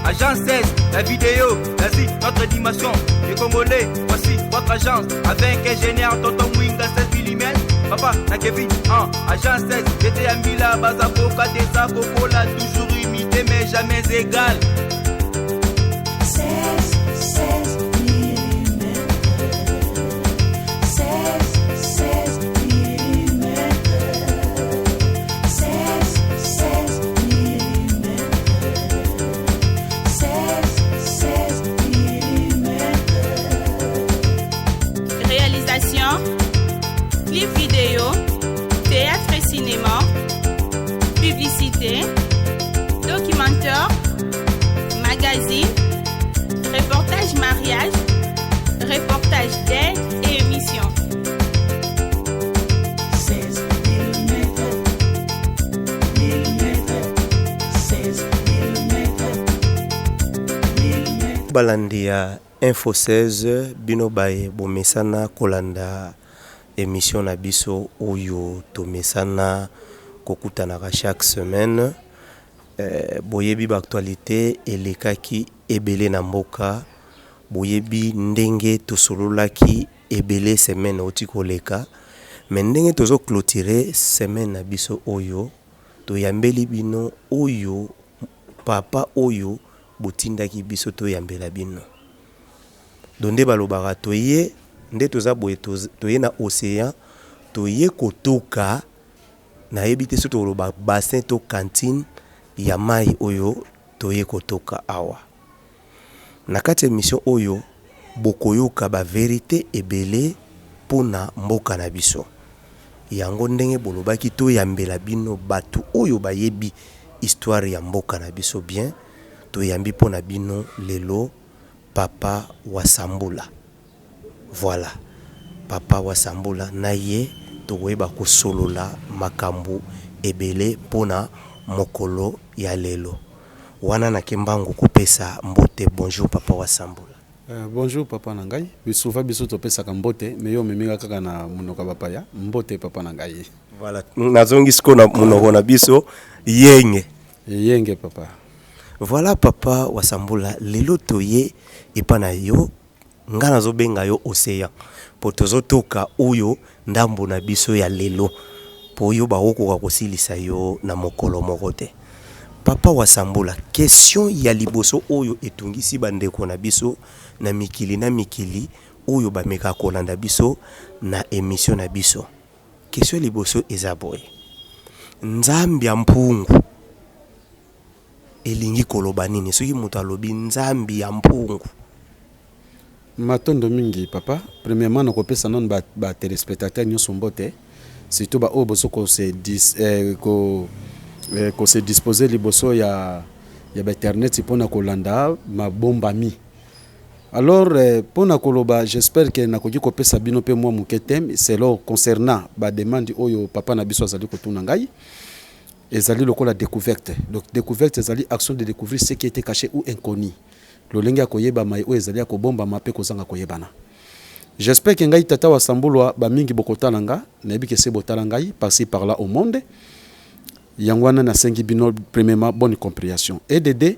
Agence 16, la vidéo, vas-y, notre animation. Les Congolais, voici votre agence. Avec ingénieur, tonton Winga 16 mm. Papa, na Kevin, Agence 16, j'étais un Mila, Bazapoka, Tessa, Coca, toujours imité, mais jamais égal. 16 mm. 16 mm. 16 mm. 16 mm. Réalisation, clip vidéo, théâtre et cinéma, publicité, documentaire, magazine, reportage mariage, reportage d'aide et émission. 16 mm. 16 mm. Balandia Info 16 bino baye bomesana kolanda émission na biso oyo tomesana kokutana chaque semaine boyebi ba actualité elekaki ebele na mboka boyebi ndenge tosololaki ebele semaine oti koleka mais ndenge tozo clôturer semaine na biso oyo toyambeli bino oyo papa oyo botindaki biso toyambela bino donde balobaka toye nde toza boye toye na océan toye kotoka na yebite so toloba bassin to cantine ya mai oyo toye kotoka awa na kati émission oyo bokoyoka ba vérité ebele pona mboka na biso yango ndenge bolobaki toyambela bino batu oyo bayebi histoire ya mboka na biso bien toyambi pona bino lelo Papa Wasambula. Voilà. Papa Wasambula na ye toyeba kosolola makambu ebele pona mokolo ya lelo. Wana na kembangu kopesa mbote. Bonjour Papa Wasambula. Bonjour Papa Nangai. Bisouva biso topesa kambote meyo meminga kaka na munoka bapaya. Mbote Papa Nangai. Voilà. Nazongi siko na munoko na biso yenge. Yenge Papa. Voilà Papa Wasambula lelo toye epana yo ngana zo benga yo océan po tozo toka oyo ndambo na biso ya lelo po yo baokoka kosilisa yo na mokolo moko te. Papa Wasambula, question ya liboso oyo etungisi bandeko na biso na mikili oyo bameka kolanda biso na émission na biso. Question liboso eza boye. Nzambi ya mpungu elingi koloba nini soki mutu alobi nzambi ya mpungu? Matondo mingi Papa. Premièrement nakopesa non ba téléspectateurs nyonso mbote. Surtout ba oboso ko se disposer liboso ya ba internet pona kolanda mabombami. Alors pona koloba j'espère que nakoki kopesa bino pe moi muketem c'est là concernant ba demande oyo papa na biso azali kotuna ngai. Ezali lokola découverte. Donc découverte ezali action de découvrir ce qui était caché ou inconnu. Lolenga koyeba mai o ezali akobomba mape kozanga koyebana. J'espère que ngai tata Wasambulwa ba mingi bokotala nga na yebi ke se botala ngai par-ci par-là au monde. Yangwana na sengi bino premièrement bonne compréhension. Et de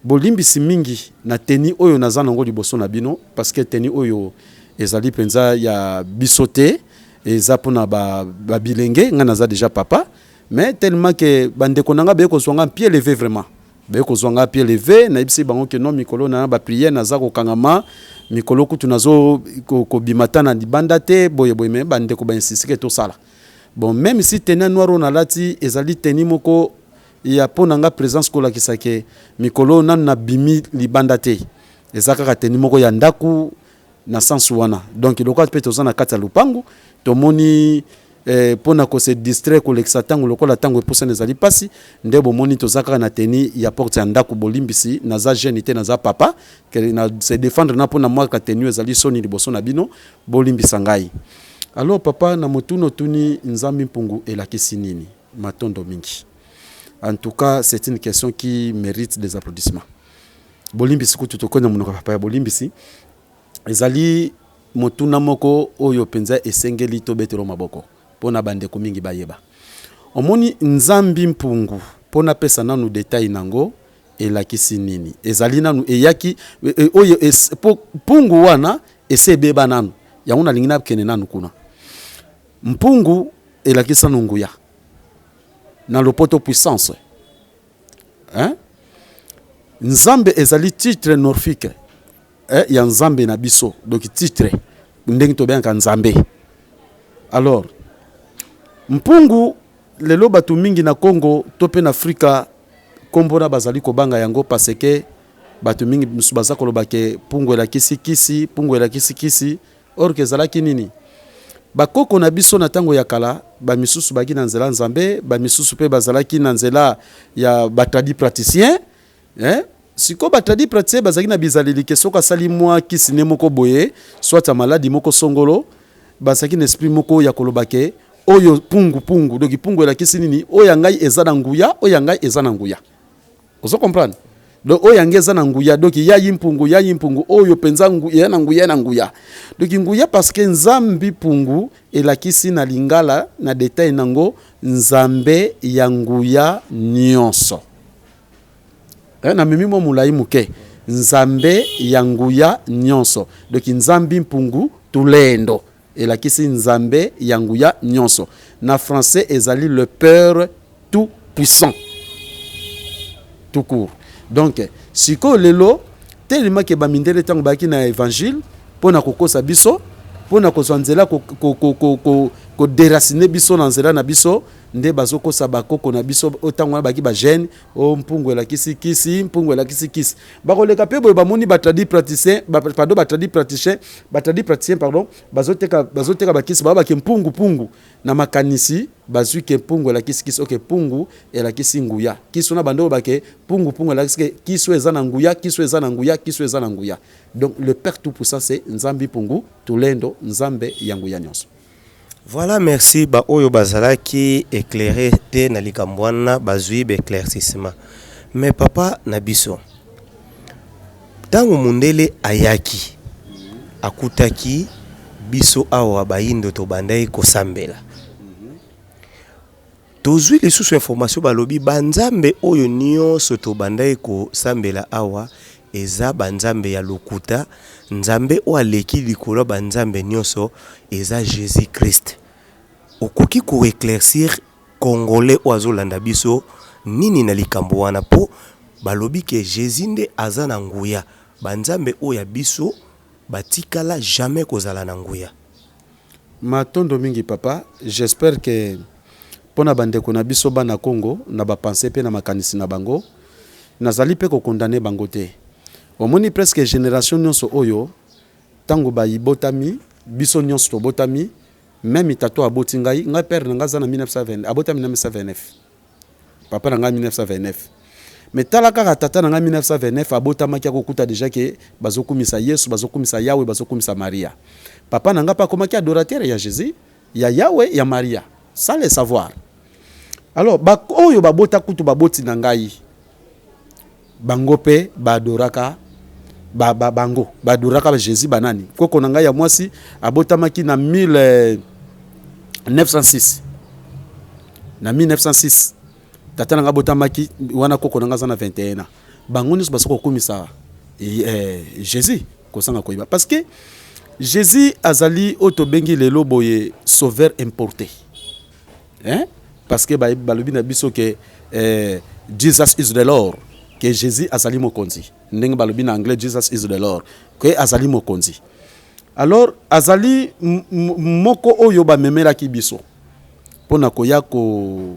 bolimbisi mingi na teni oyo nazana ngo liboso na bino parce que teni oyo ezali penza ya bisote eza pona ba bilenge nga naza déjà papa. Mais tellement que bande konanga be ko zonga pied levé vraiment be ko zonga pied levé na ibisi bango que non mikolo na ba prière na za ko kangama mikolo kutu nazo ko bimata na dibanda te boye me bande ko ba insisté to sala bon même si tena noiro na lati ezali teni moko ya ponanga présence ko la kisake mikolo na bimi libanda te ezaka ka teni moko ya ndaku na sens wana donc iloko peut to zana kata lupangu to moni pona ko se distrait ko lexa tango lokola tango eposa nezali pasi ndebo moni to zaka na teni ya porte ya ndako bolimbisi na za jeune te na za papa que na se défendre na pona moi ka tenu ezali soni liboso na bino bolimbisa ngai. Alors papa na motuno tuni nzambi mpungu elakisi nini matondo mingi. En tout cas c'est une question qui mérite des applaudissements. Bolimbisi kutu to kona munoko papa ya bolimbisi ezali motuna moko oyo penza esengeli to betero maboko. Pona bande mingi bayeba. Omoni nzambi mpungu pona pesa nanu detail nango elakisi nini ezali nanu eyaki oyo pungu wana esebeba nanu yango nalingi nakende nanu kuna mpungu elakisa nguya na lopoto puissance nzambe ezali titre honorifique ya nzambe na biso donc titre ndenge tobenga nzambe. Alors mpungu lelo batu mingi na Congo to pe na Afrika kombona bazali kobanga yango parce que batu mingi musubaza koloba ke pungu elakisi kisi pungu elakisi kisi or ke zalaki nini bakoko na biso na tango ya kala ba misusu baki na nzela nzambe ba misusu pe bazalaki na nzela ya batadi praticien siko batadi praticien bazaki na bizaleli ke soka sali mwa kisi ne moko boye soit maladi moko songolo bazaki na esprit moko ya koloba ke oyo pungu donc pungu elakisi nini oyo ngai ezana nguya oyo ngai ezana nguya ozo comprendre donc oyo ngai ezana nguya donc ya yimpungu oyo penza nguya na nguya donc nguya parce que nzambi pungu elakisi na lingala na detail nango nzambe ya nguya nyonso na mimi mo mulai muke nzambe ya nguya nyonso donc nzambi pungu tulendo elakisi nzambe ya nguya nyonso na français ezali le père tout puissant tout court. Donc siko lelo tellement que bamindele tango baki na évangile pona kokosa biso pona kozwanzela ko déraciner biso na nzela na biso nde bazokosa bakoko na biso otango baki ba jeune o mpungu elakisi kisi mpungu elakisi kisi bakoleka pe boye bamoni batadi praticien pardon bazoteka bakisi babaki mpungu na makanisi bazwi ke mpungu elakisi kisi OK mpungu elakisi nguya kisi na bando bake mpungu elakisi kisi ezana nguya donc le père tout puissant c'est nzambi pungu tulendo nzambe ya nguya nyonso. Voilà, merci. Ba oyo bazalaki éclairé te na likambwana bazui be éclaircissement. Mais papa nabiso. Tango mundele ayaki akutaki biso awa bayindo to bandai ko sambela. Tozui les sous information balobi banzambe oyo nyonso to bandai ko sambela awa eza banzambe ya lokuta nzambe o aleki likolo banzambe nyonso eza Jésus Christ. Okoki ko éclaircir congolais oazolanda biso nini na likambo wana po balobi ke Jésus nde azana nguya banzambe oya biso batikala jamais kozala na nguya. Matondo mingi papa, j'espère que pona bande ko na biso bana Congo na ba penser pe na makanisi na bango nazali pe ko condamner bango te. Omoni presque génération nyonso oyo tango ba ibotami biso nyonso to botami même itato aboti ngai père nga za na 1920 abotami na 1929 papa na nga 1929 mais talaka tata na nga 1929 abotama kia kokuta déjà que bazokumisa Yesu bazokumisa Yahweh bazokumisa Maria papa na nga pa komaki adorateur ya Jésus ya Yahweh ya Maria sans le savoir. Alors ba oyo babota kutu baboti na ngai bango pe badoraka bango badoraka ba Jésus banani koko na ngai ya mwasi abotamaki na 1906 na 1906 tata na nga botamaki wana koko na nga za na 21 bango nyonso basoko komisa Jésus kosanga koyiba parce que Jésus azali otobengi lelo boye sauveur importé parce que balobi na biso que Jesus is the Lord que Jésus azali mokonzi ndenge balobi na anglais Jesus is the Lord que azali mokonzi. Alors azali moko oyo ba memela ki biso pona koya ko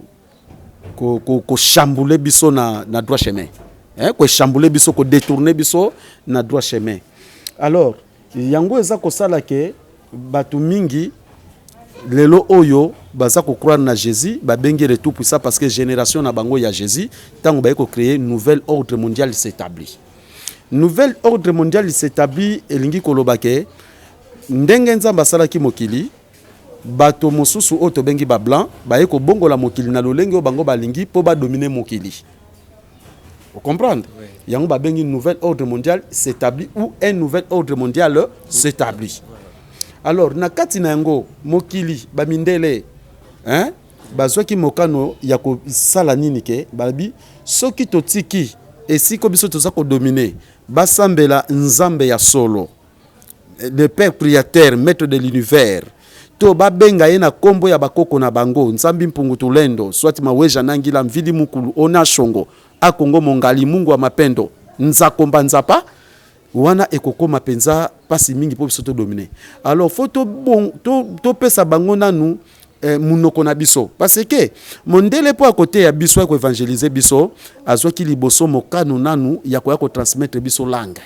chambouler biso na droit chemin ko chambouler biso ko détourner biso na droit chemin. Alors yango eza ko sala ke batu mingi lelo oyo baza ko croire na Jésus ba bengi le tout puissant parce que génération na bango ya Jésus tango ba ko créer nouvel ordre mondial s'établit. Nouvel ordre mondial s'établit elingi kolobake ndenge nzamba salaki mokili bato mosusu oto bengi ba blanc ba ko bongola mokili na lolenge o bango balingi po ba dominer mokili. Vous comprenez? Oui. Yango ba bengi nouvel ordre mondial s'établit ou un nouvel ordre mondial s'établit. Alors na kati na yango mokili ba mindele bazwaki mokano ya ko sala nini ke babi soki totiki esiko biso toza kodomine basambela nzambe ya solo, le père priateur, maître de l'univers, to babenga ye na kombo ya bakoko na bango nzambi mpungu tulendo swati maweja nangila mvili mukulu ona shongo akongo mongali mungu wa mapendo nzakomba nzapa wana ekokoma penza pasi mingi po biso to dominer. Alors faut to pesa bango nanu munoko na biso parce que mondele po à côté ya biso ko évangéliser biso azwaki liboso mokano nanu ya ko transmettre biso langue.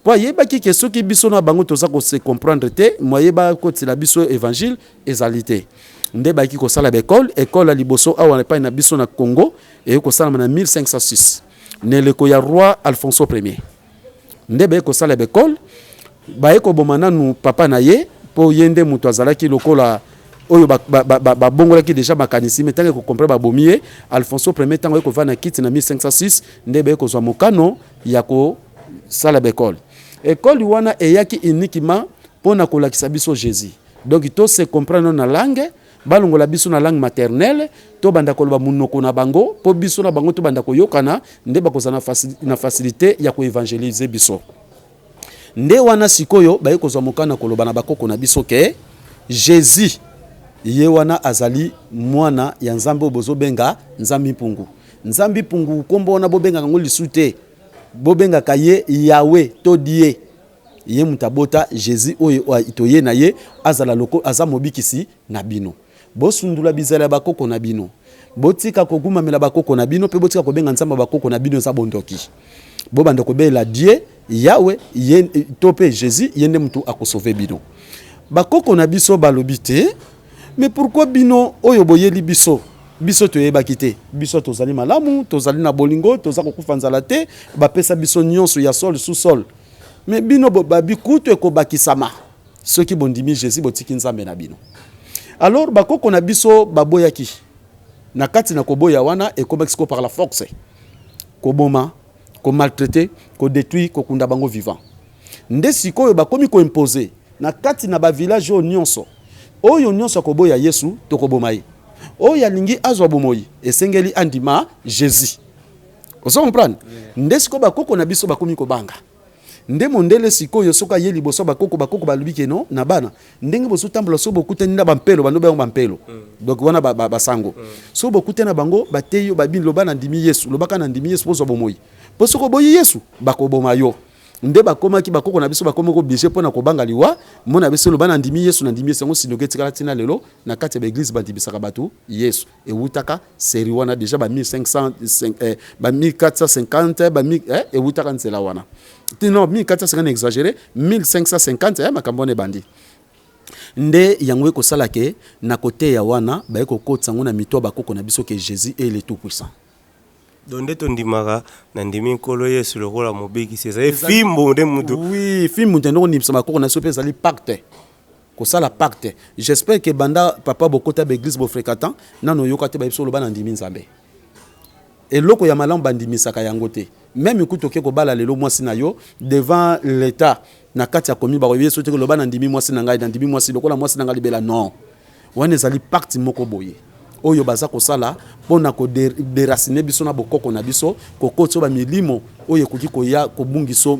Po yeba ki ke soki biso na bango toza ko se comprendre te moyeba ko tila biso évangile ezalité. Nde ba ki ko sala école la liboso awa pa na biso na Congo et ko sala na 1506. Neleko ya roi Alfonso Ier. Nde ba ko sala école ba ko bomana nu papa na ye po yende muto azalaki lokola oyo ba bongolaki déjà makanisi mais tango ko comprendre ba bomier Alfonso Ier tango ko va na kiti na 1506 nde ba ko zwa mokano ya ko sala école. École wana eyaki uniquement pona kolakisa biso Jésus. Donc to se comprendre na langue balongola biso na langue maternelle to banda koloba munoko na bango po biso na bango to banda koyokana nde bakozana na facilité ya ko évangéliser biso. Nde wana sikoyo baye kozwa mokana koloba na bakoko na biso ke Jésus ye wana azali mwana ya nzambe bozo benga nzambi mpungu. Nzambi mpungu kombo na bobenga ngo lisute bobenga kaye Yahweh to die ye mutabota Jésus oyo itoye na ye azala loko azamobikisi na bino. Bosundula bizala bakoko na bino. Botika koguma mela bakoko na bino pe botika kobenga nzamba bakoko na bino za bondoki. Bobanda kobela die Yahweh ye tope Jésus yende mutu akosauver bino. Bakoko na biso balobite mais pourquoi bino oyo boyeli biso biso toyeba kite biso tozali malamu tozali na bolingo toza kokufa nzala te bapesa biso nyonso ya sol sous sol mais bino babi kutu ekobakisama soki bondimi Jésus botiki nzambe na bino. Alors bakoko na biso baboyaki na kati na koboya wana ekomexiko par la force koboma ko maltraiter ko détruire ko kunda bango vivant nde sikoyo bakomi ko imposer na kati na ba village o nyonso oyo nyonso koboya Yesu to koboma ye oyo alingi azwa bomoi esengeli andima Jésus. Ozo comprendre nde siko bakoko na biso bakomi ko banga nde mondele sikoyo soka ye liboso bakoko balubi ke no na bana ndenge boso tambola so bokutani na bampelo bano ba bampelo donc wana basango so bokutani na bango bateyo babin loba na ndimi Yesu lobaka na ndimi Yesu bozo bomoi poso ko boyi Yesu bakoboma yo nde bakomaki bakoko na biso bakomi ko obligé pona ko banga liwa mona biso loba na ndimi Yesu ngo sinoke tikala tina lelo na kati ya église bandibisaka batu Yesu e wutaka seri wana déjà ba 1500 ba 1450 ba e wutaka nzela wana non 1450 exagéré 1550 makambo ne bandi nde yango ko sala ke na côté ya wana ba ko kotsa ngona mito bakoko na biso ke Jésus est le tout puissant. Donde tondimaka na ndimi nkolo Yesu lokola mobeki c'est fimbo nde mutu. Oui, fimbo nde no nimsa makoko na sope zali pacte. Ko sala pacte. J'espère que banda papa bokota ba église bo fréquentant nano yokate ba biso loba na ndimi nzambe. Et loko ya malam bandimisaka yango te. Même ekutoke ko bala lelo mwasi na yo devant l'état na kati ya komi ba yeso te ko loba na ndimi mwasi na ngai na ndimi mwasi lokola mwasi na ngai libela non. Wana ezali pacte moko boye. Oyo baza kosala pona ko déraciner biso na bokoko na biso kokotso ba milimo oyo koki koya kobungiso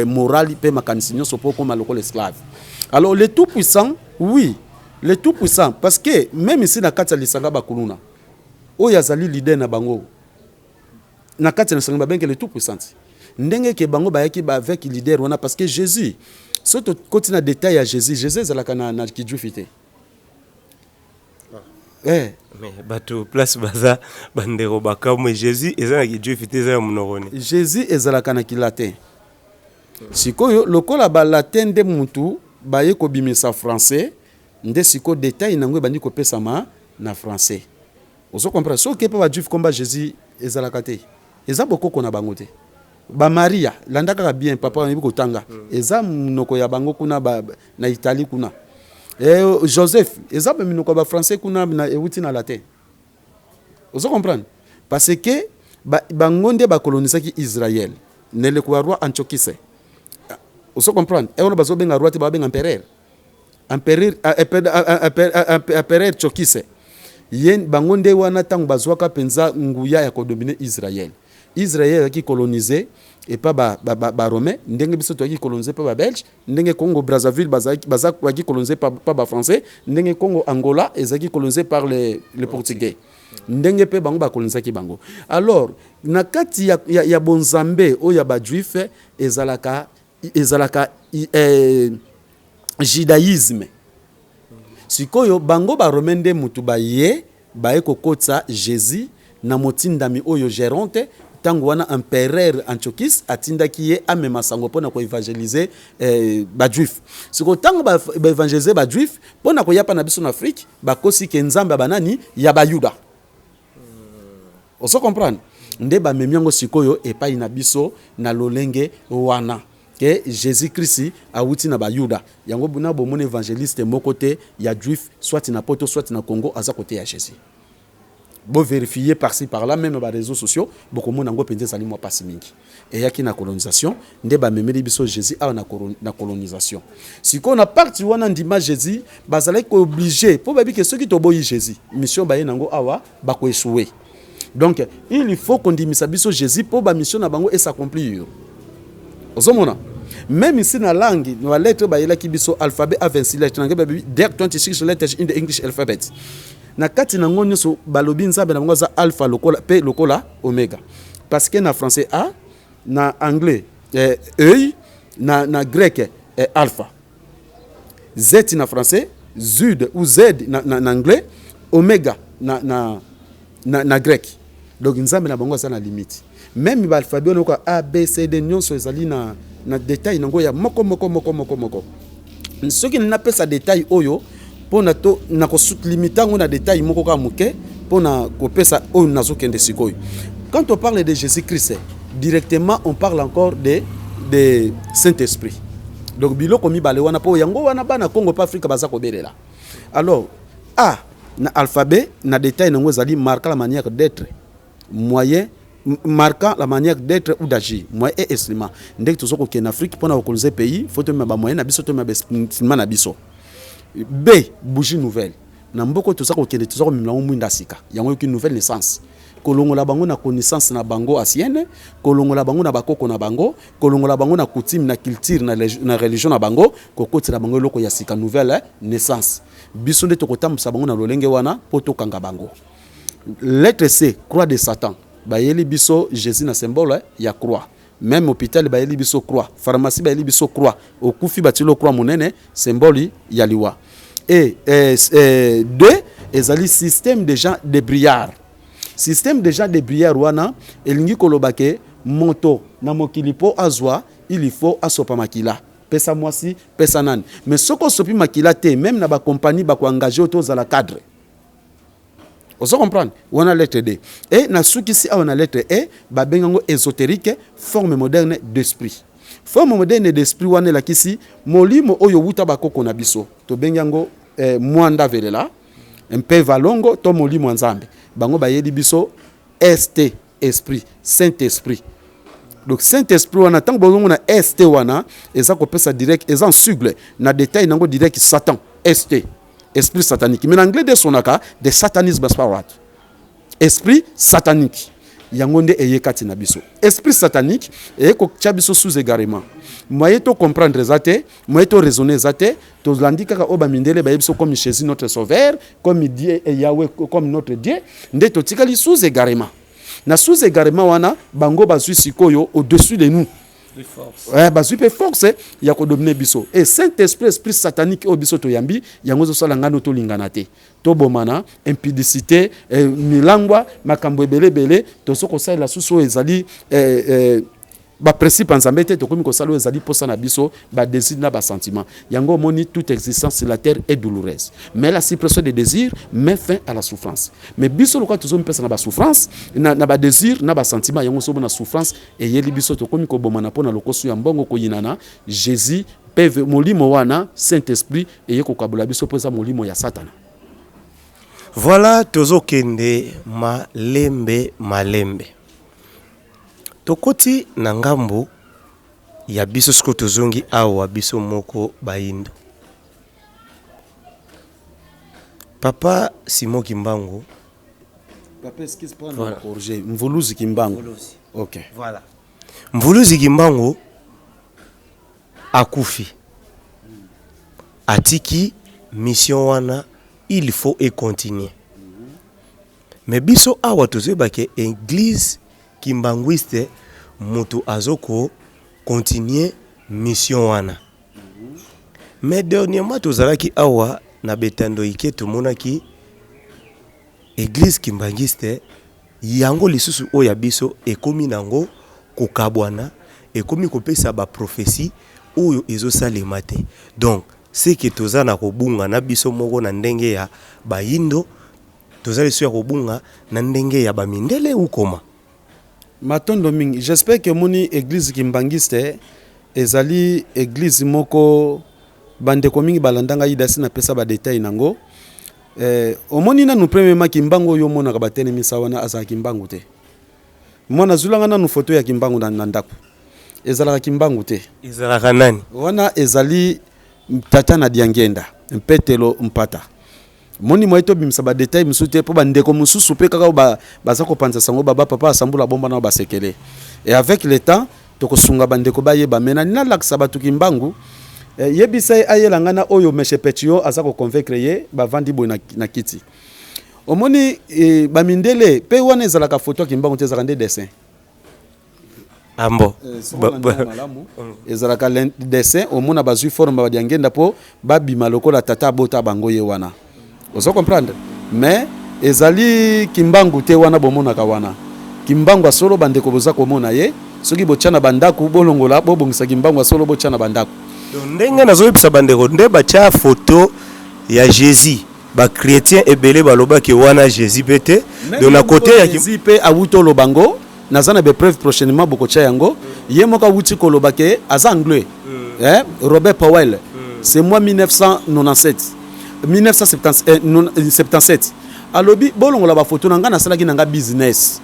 morali pe makanisi nyonso po koma lokola esclave. Alors le tout puissant, oui, le tout puissant parce que même ici na kati ya lisanga bakuluna oyo azali leader na bango na kati na sanga benke le tout puissant ndenge ke bango bayaki ba avec leader wana parce que Jésus soto koti na détail ya Jésus ezalaka na kijufite. Mais bato place baza bandero bakamwe Jésus ezalaki Dieu fité za monokone Jésus ezalaka na kilatin sikoyo lokola ba latin de mutu baye ko bimisa français nde siko détail nango bandi ko pesama na français ozo comprendre so ke pa ba juif komba Jésus ezalaka te eza bokoko na bango te ba Maria landaka bien papa ni ko tanga eza monoko ya bango kuna na Italie kuna Joseph, exemple minoko ba français kuna na ewuti na latin. Vous comprenez? Parce que bangonde ba colonisaki Israël. Nele ko roi Antiochise. Vous comprenez? Et on bazo benga roi te ba benga empereur. Empereur Chokise. Yen bangonde wana tangu bazwaka penza nguya ya ko dominer Israël. Israël qui colonisé et pas ba romain ndenge biso to qui colonisé pas ba belge ndenge Congo Brazzaville baza qui colonisé pas ba français ndenge Congo Angola et qui colonisé par les portugais ndenge pe bango ba colonisé ki bango. Alors na kati ya bonzambe o ya ba juif ezalaka judaïsme sikoyo bango ba romain nde mutu ba ye ba ekokotsa Jésus na motindami oyo Géronte tango wana empereur Antiochus atindaki ye amema sango pona ko évangéliser ba juif siko tango ba évangéliser ba juif pona ko yapa na biso na Afrique ba kosi ke nzambe banani ya ba yuda oso comprendre nde ba memiango sikoyo epai na biso na lolenge wana que Jésus-Christ a outi na ba yuda yango buna bo mon évangéliste moko te ya juif soit na poto soit na Congo aza côté ya Jésus. Bon vérifier par-ci par-là même ba réseaux sociaux beaucoup mon ngo pende sali moi pas mingi et yaki na colonisation nde ba memeli biso Jésus a na colonisation si qu'on a parti wana ndima Jésus bazala ko obligé pour babi que ceux qui toboyi Jésus mission ba yenango awa ba ko échouer donc il faut qu'on dimisa biso Jésus pour ba mission na bango et s'accomplir ozomona même ici na langue na lettre ba yela ki biso alphabet A26 lettres na babi there 26 letters in the English alphabet na kati na ngonyo so balobi nzambe na ngoza alpha lokola p lokola omega parce que na français a na anglais e na grec alpha z na français zud ou z na anglais omega na grec donc nzambe na bango za na limite même ba alphabet no ko a b c d nyonso ezali na détail nango ya moko soki na pesa détail oyo pona to na ko limiter ngona détail moko ka muke pona ko pesa o nazo kende sikoyo. Quand on parle de Jésus-Christ directement on parle encore de Saint-Esprit. Donc biloko mi bale wana po yango wana bana Congo pa Afrique baza ko belela. Alors a na alphabet na détail nango zali marquer la manière d'être moyen marquant la manière d'être ou d'agir moyen et instrument ndek tozoko ke na Afrique pona ko coloniser pays faut to ba moyen na biso to ba instrument na biso. B bougie nouvelle na mboko to sako kende to sako mimla mwinda sika yango ki nouvelle naissance kolongola bango na connaissance na bango ancienne kolongola bango na bakoko na bango kolongola bango na coutume na culture na religion na bango kokotela bango loko ya sika nouvelle naissance biso nde to kotambusa bango na lolenge wana poto kanga bango. Lettre C croix de Satan bayeli biso Jésus na symbole ya croix même hôpital bayeli biso croix pharmacie bayeli biso croix okufi batilo croix monene symbole ya liwa et deux ezali système déjà de briard wana elingi kolobake moto na mokilipo azwa il faut asopa makila pesa mwasi pesa nani mais soko sopi makila te même na ba compagnie ba ko engager auto za la cadre. Vous comprenez? On a lettre D. Et na suki si on a lettre E, ba bengango ésotérique, forme moderne d'esprit. Forme moderne d'esprit wane la kisi molimo oyo wuta bakoko na biso. To bengango mwanda velela, mpe valongo to molimo nzambe. Bango bayeli biso ST esprit, Saint-Esprit. Donc Saint-Esprit wana tango bongo na ST wana eza ko pesa direct eza en sigle na détail nango direct Satan ST. Esprit satanique. Mais en anglais de sonaka de satanisme spirit. Esprit satanique. Yangonde eyekati na biso. Esprit satanique eyeko chabiso sous égarement. Moyen to comprendre zate, moyen to raisonner zate, to landika ka oba mindele ba biso comme Jésus notre sauveur, comme Dieu et Yahweh comme notre Dieu, nde to tikali sous égarement. Na sous égarement wana bango bazui sikoyo au-dessus de nous. Bazui pe force ya ko dominer biso et Saint-Esprit esprit satanique o biso to yambi yango zo sala ngano to lingana te to bomana impudicité milangwa makambo ebele to soko sala suso ezali ba principe nzambe te to komi ko sala ezali posa na biso ba désir na ba sentiment yango moni toute existence sur la terre est douloureuse mais la suppression des désirs met fin à la souffrance mais biso lokwa tozo mpesa na ba souffrance na ba désir na ba sentiment yango so na souffrance et yeli biso to komi ko bomana pona lokoso ya mbongo ko yinana Jésus peve molimo wana Saint-Esprit et yeko kabula biso poza molimo ya Satana. Voilà tozo kende malembe tokoti na ngambo ya biso siko tozongi awa biso moko baindo. Papa Simon Kimbangu. Papa excuse pas voilà. Corriger Mvoluzi Kimbangu. Ok. Voilà. Mvuluzi Kimbangu akufi. Atiki mission wana il faut et continuer. Mais biso awa tozebake église kimbanguiste moto azoko continuer mission wana. Mais dernièrement tozalaki awa na betando ike tumonaki église kimbanguiste yango lisusu oya biso ekomi nango kokabwana ekomi kopesa ba prophétie oyo ezosalema te. Donc c'est que tozana kobunga na biso moko na ndenge ya bayindo tozali so ya kobunga na ndenge ya bamindele ukoma Matondo mingi, j'espère que moni église kimbangiste ezali église moko bandeko mingi balandanga idasi na pesa ba détail nango. Omoni na nous premièrement kimbango yo mona ka batene misawana asa kimbangu te. Mona zulanga na nu photo ya kimbangu na ndako. Ezala kimbangu te. ezalaka nani Wana ezali tata na diangenda mpetelo mpata. Moni moito bimisa ba détail musute po bandeko mususu pe kaka baza ko panza sango baba papa asambula bomba na basekele. Et avec le temps tokosunga bandeko ba yeba mena na laksa batu kimbangu yebisa ayela ngana oyo meshe petio aza ko convaincre ye bavandi boy na kiti. Omoni bamindele pe wana ezalaka photo kimbangu te ezalaka dessin. ambo ezalaka dessin omona bazui forme ba diangenda po babima lokola tata bota bango ye wana. Ozo comprendre? Mais ezali kimbangu te wana bomonaka wana. Kimbangu asolo bandeko boza komona ye soki bochana bandaku bolongola bobongisa kimbangu asolo bochana bandaku. ndenge nazoyebisa bandeko nde batia photo ya Jésus ba chrétien ebele balobaki wana Jésus pete de na côté ya Jésus pe awuto lobango nazana be preuve prochainement bokocha yango ye moka wuti kolobake aza anglais Robert Powell c'est moi 1977 alobi bolongola ba photo nanga nasalaki nanga business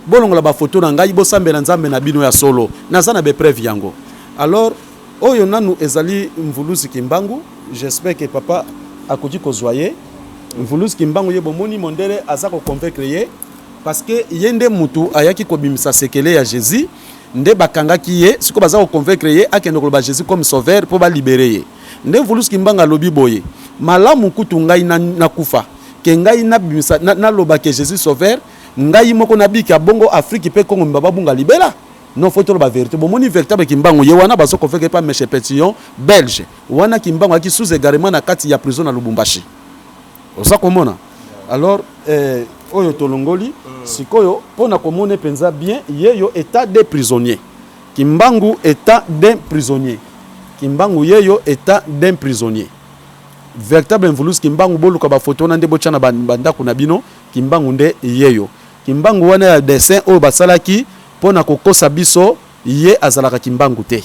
bolongola ba photo nanga bosambela nzambe na bino ya solo nazana be preuve yango. Alors oyo nanu ezali mvuluzi kimbangu, j'espère que papa akoti kozwaye mvuluzi kimbangu ye bomoni mondele aza ko convaincre ye parce que yende mutu ayaki kobimisa sekele ya Jésus nde bakangaki ye siko baza ko convaincre ye akende koloba Jésus comme sauveur pour ba libérer ye nde mvuluzi kimbangu lobi boye malamu kutu ngai na kufa ke ngai na bimisa na loba ke Jésus sauveur ngai moko na bika bongo Afrique pe Congo mbaba bunga libéra. Non, faut la vérité. Bon, moni véritable kimbangu yewana baso ko fait pas monsieur Petillon belge. Wana kimbangu aki sous également na kati ya prison na Lubumbashi. Osa komona. Alors oyo tolongoli sikoyo pona komone penza bien yeyo état de prisonnier. Kimbangu état d'un prisonnier. Kimbangu yeyo état d'un prisonnier. Véritable mvulusi kimbangu boluka ba photo na ndebo chana banda kuna bino kimbangu nde yeyo. Kimbangu wana ya dessin o basalaki pona kokosa biso ye azalaka kimbangu te.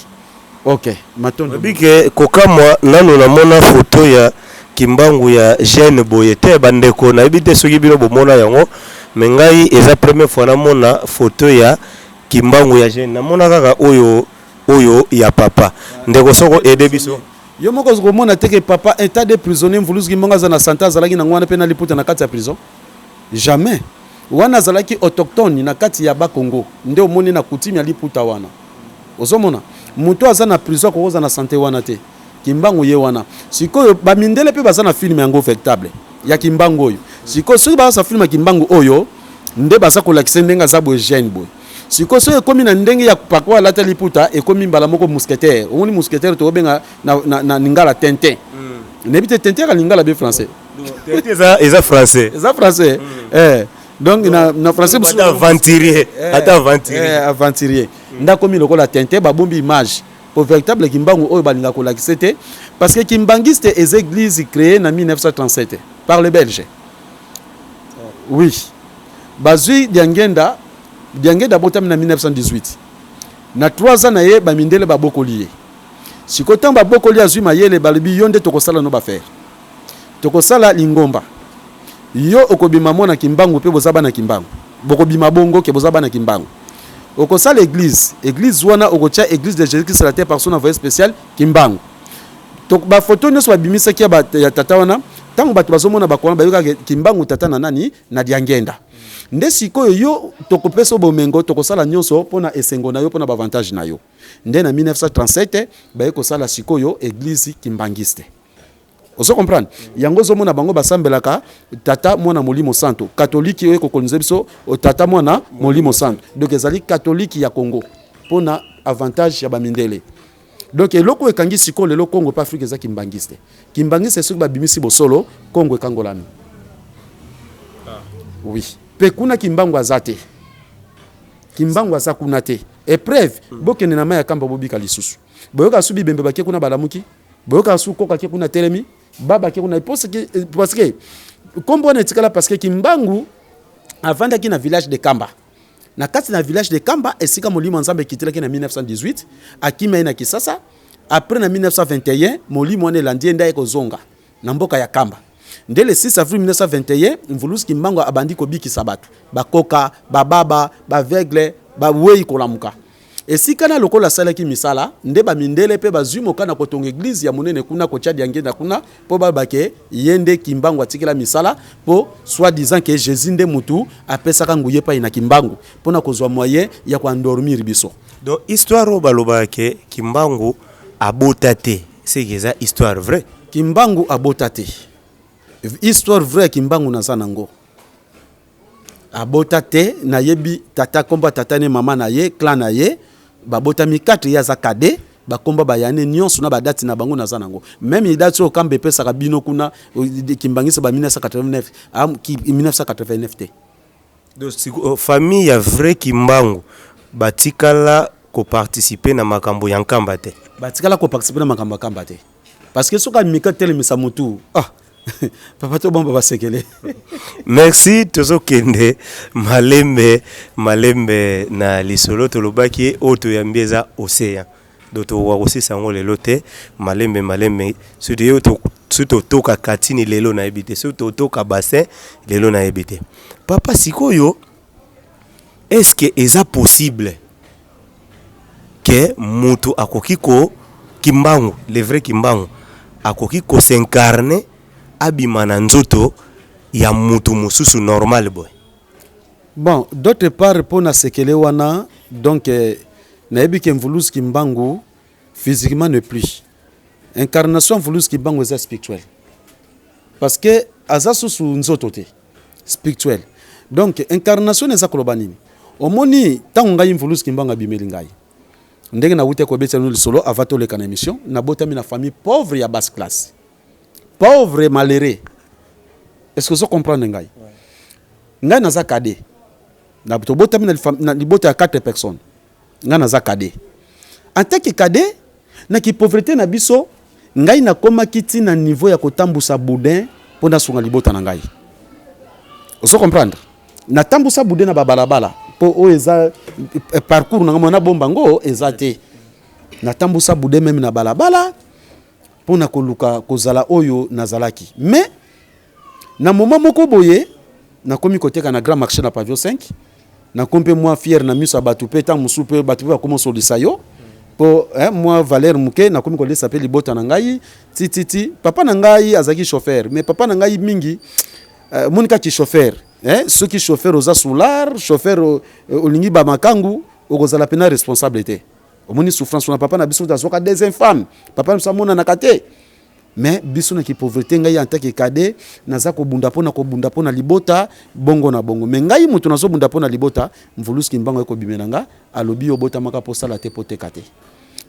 Ok, matondo bike kokamwa nano na mona photo ya kimbangu ya jeune boyete bandeko na bite soki bino bomona yango mengai eza première fois na mona photo ya kimbangu ya jeune na mona kaka oyo ya papa ndeko soko ede biso yo moko komona te ke papa état de prisonnier mvuluzi kimbangu za na santa azalaki na ngwana pe na liputa na kati ya prison jamais. Wana zalaki autochtone na kati ya Bakongo nde omoni na kutimi ya liputa wana ozomona muto aza na prison ko na santé wana te kimbangu ye wana sikoyo bamindele pe baza na film yango véritable ya kimbangu oyo sikoyo soki baza film ya kimbangu oyo nde baza ko lakisa ndenga za bo jeune boy sikoyo soki ekomi na ndenge ya pakwa lata liputa ekomi mbala moko mousquetaire omoni mousquetaire to benga na ningala Tintin nebite Tintin ka lingala be français Tintin eza français donc na français aventurier ndakomi lokola Tintin babombi image pour véritable kimbangu oyo balinga ko lakisa te parce que kimbangiste est église créée en 1937 par les Belges. Oui, bazui diangenda botam na 1918 na 3 ans na ye bamindele babokoliye sikotan babokoli azui mayele balibi yonde tokosala no ba faire tokosala lingomba yo okobima mona kimbangu pe bozaba na kimbangu bokobima bongo ke bozaba na kimbangu okosala église wana okocha église de Jésus-Christ la terre par son envoyé spécial kimbangu to ba photo ne so bimisa ki ya tata wana tango bato bazomona bakona bayoka kimbangu tata na nani na diangenda nde sikoyo yo tokopesa bomengo tokosala nyonso pona esengo na yo pona avantage na yo nde na 1937 baye kosala sikoyo église kimbangiste. Ozo comprendre yango zomona bango basambelaka tata mwana molimo santo catholique yo kokolonize biso tata mwana molimo santo donc ezali catholique ya Congo pona avantage ya bamindele. Donc eloko ekangi siko lelo Congo pa Afrique za kimbangiste. Kimbangiste soki babimisi bosolo Congo ekangolami. Oui. Pe kuna kimbangu azate. Kimbangu aza kuna te. Épreuve bokene na maya kamba bobika lisusu. Boyoka subi bembe bakie kuna balamuki. Boyoka su koka ke kuna telemi. Baba ke kuna parce que kombo na etikala parce que kimbangu avanda ki na village de Kamba. Na kati na village de Kamba esika molimo nzambe kitela ki na 1918 akima na Kisasa. Après na 1921 molimo ane landie nda ekozonga na mboka ya Kamba. Dès le 6 avril 1921 mvulusi kimbangu abandi kobikisa batu bakoka bababa bavegle bawei kolamuka esika na lokola salaki misala nde bamindele pe bazumo kana kotonga église ya monene kuna ko Tchad yangenda kuna po babake yende kimbangu atikela misala po soi-disant que Jésus nde mutu apesaka nguye pa ina kimbangu pona kozwa moyen ya ko endormir biso. Donc histoire baloba ke kimbangu abotate c'est que histoire vraie. Kimbangu abotate histoire vraie kimbangu na zanango abotate na yebi tata komba tata ne mama na ye clan na ye babota mi 4 ya za kade bakomba bayane nyonso na badati na bango na zanango même idati okambe pesa kabino kuna kimbangisa ba 1989 1989 te. Donc famille ya vrai kimbangu batikala ko participer na makambo ya nkamba te. Batikala ko participer na makambo ya nkamba te parce que soka mika telemisa mutu papa to bomba basekele. Merci tozo kende malembe na lisolo tolobaki oto ya mbieza océan doto wa aussi sango lelo te malembe studio to toka katini lelo na ebité to toka bassin lelo na ebité. Papa sikoyo est-ce que eza possible que mutu akokiko kimbangu le vrai kimbangu akokiko s'incarner abimana nzoto ya mutu mususu normal boy? Bon, d'autre part pour na sekele wana donc na ebi ke mvulus kimbangu physiquement ne plus. Incarnation mvulus kimbangu est spirituel. Parce que azasusu nzoto te spirituel. Donc incarnation eza kolobanini. Omoni tango ngai mvulus kimbangu abimeli ngai. Ndenge na wute ko beta no solo avato le kana émission na botami na famille pauvre ya basse classe. Pauvre et malheureux. Est-ce que vous comprenez ngai? Ngai naza kade. Na botobota na libota ya 4 personnes. Ngai naza kade. En tant que kade, na ki pauvreté na biso, ngai na koma kiti na niveau ya kotambusa boudin pona sunga libota na ngai. Vous comprendre? Na tambusa boudin na babalabala po o eza parcours na ngona bomba ngo eza te. Na tambusa boudin même na balabala pona koluka kozala oyo nazalaki. Mais na moment moko boye na komi koteka na grand marché na pavillon 5 na kompe moi fier na miso batu pe tant musu pe batu pe comment solisa yo po moi Valère Muke na komi ko lesa pe libota na ngai titi papa na ngai azaki chauffeur mais papa na ngai mingi monika ki chauffeur ceux qui chauffeur oza solar chauffeur olingi ba makangu okozala pena responsabilité. Omoni souffrance na papa na biso tazoka des infâmes papa msamona na kate mais biso na ki pauvreté ngai en tant que cadet naza ko bunda pona libota bongo na bongo mais ngai mutu nazo bunda pona libota mvulus kimbango ko bimenanga alobi obota maka posala te pote kate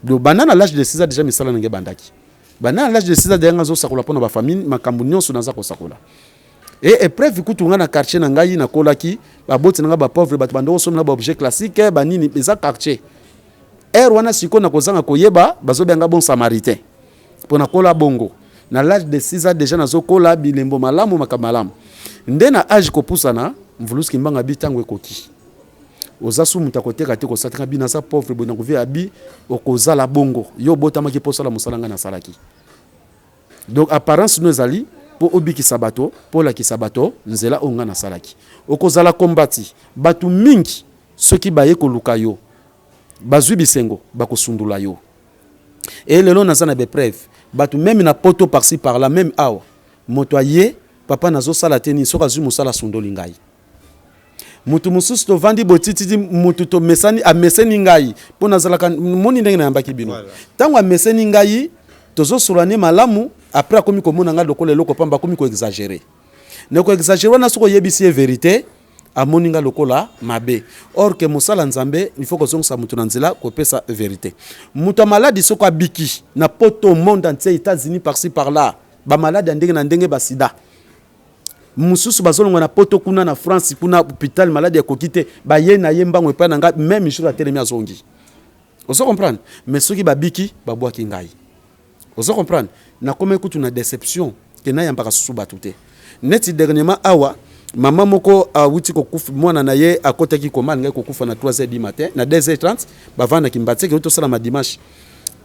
do banana à l'âge de 6 ans déjà misala nge bandaki banana à l'âge de 6 ans déjà ngazo sakola pona ba famille makambu nyonso naza ko sakola et épreuve kutunga na quartier na ngai na kolaki ba boti nga ba pauvre ba bando so na ba objet classique ba nini beza quartier wana siko na kozanga koyeba bazobenga bon samaritain pona kola bongo na l'âge de 6 ans déjà nazo kola bilembo malamu makamalamu nde na âge ko pusana mvulus kimbanga bitango ekoki ozasu mutakoteka te ko satika bina sa pauvre bona ko vi abi okozala bongo yo botama ki posala musalanga na salaki donc apparence nous ali po obiki sabato po la ki sabato nzela onga na salaki okozala kombati batu mingi soki baye ko lukayo bazwi bisengo bakosundula yo et lelo na sana be preuve batu même na poto par-ci par là même awa moto aye papa nazo sala teni soka zu musala sondoli ngai mutu mususu to vandi botiti mutu to mesani a meseni ngai pona zalaka moni ndenge na yambaki bino tango a meseni ngai tozo surane malamu après akomi komona nga lokola eloko pamba akomi ko exagérer ne ko exagérer na soko yebisi vérité a moninga lokola mabe or que mosala nzambe il faut que zonsa mutu na nzela ko pesa vérité mutu malade soko abiki na poto monde entier États-Unis par-ci par-là ba malade ndenge na ndenge ba sida mususu bazolonga na poto kuna na France kuna hôpital malade ya kokite ba ye na ye mbango epa na nga même jour a telemi azongi ozo comprendre mais soki babiki babwaki ngai ozo comprendre na kome kutu na déception ke na yamba kasusu batute neti dernièrement awa maman moko awuti kokufa mwana na ye akotaki komala ngai kokufa na 3h du matin na 2h30 bavana kimbatse ke utosala ma dimanche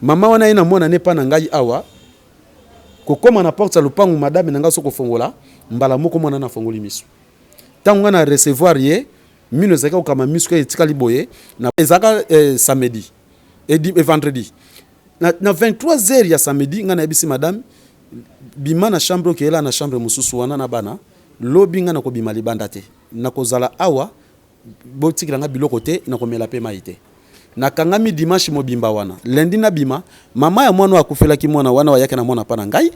mama wana ina mwana ne pa na ngai awa kokoma na porte lupangu madame na nga soko fongola mbala moko mwana na fongoli misu tango na recevoir ye mino zaka kama misu ke tikali boye na ezaka samedi et vendredi na 23h ya samedi nga na ebisi madame bima na chambre ke ela na chambre mususu wana na bana lobi nga na ko bima libanda te na kozala awa botikila nga biloko te na komela pe maite na kangami dimanche mobimba wana lundi na bima mama ya mwana akufelaki mwana wana wa yake na mwana pana ngai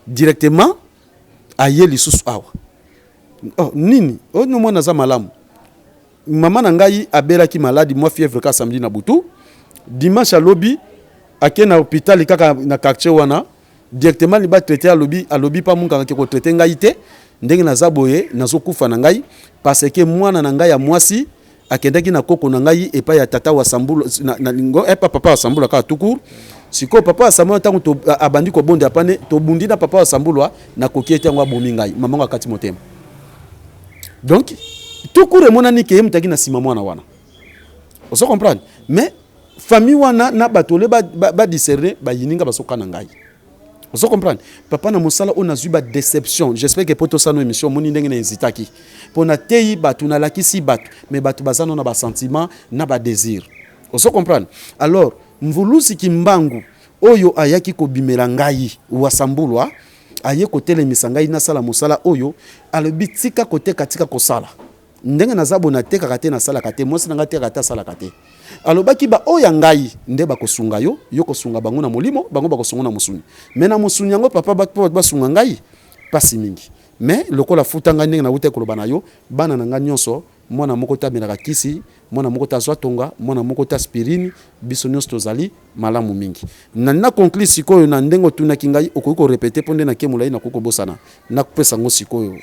directement aye lisusu awa oh nini oh no mwana za malamu mama na ngai abelaki maladi moi fièvre ka samedi na butu dimanche à lobby ake na hôpital kaka na quartier wana directement liba traiter à lobby pa munga ke ko traiter ngai te ndenge na zaboye nazokufa na ngai parce que mwana na ngai ya mwasi akendaki na koko na ngai epa ya tata wa Sambulu na lingo epa papa wa Sambulu ka tukur siko papa wa Sambulu tango to abandi ko bonde apane to bundi na papa wa Sambulu na kokiete ngwa bomi ngai mamango akati motema donc tukur mona ni ke mtaki na sima mwana wana oso comprendre mais famille wana na batole ba discerner ba yininga basoka na ngai oso comprendre papa na mosala on a eu ba déception j'espère que poto ça no émission moni ndenge na hésitaki pona tei batu na lakisi batu mais batu bazana na ba sentiment na ba désir oso comprendre alors mvulusi kimbangu oyo ayaki ko bimela ngai wa Sambulwa aye ko telemisa ngai na sala mosala oyo alobitika kote katika kosala ndenge na zabo na teka kate na sala kate mosi na ngate kata sala kate alobaki ba oya ngai nde bakosunga yo kosunga bango na molimo bango bakosunga na musuni mais na musuni yango papa basunga ngai pasi mingi mais lokola futanga ndenge na ute koloba na yo bana na nga nyonso mwana moko tabelaka kisi mwana moko tazwa tonga mwana moko ta aspirine biso nyonso tozali malamu mingi na conclure sikoyo na ndengo tunaki ngai okoki ko répéter ponde na kemulai na koko bosana na kupesa ngo sikoyo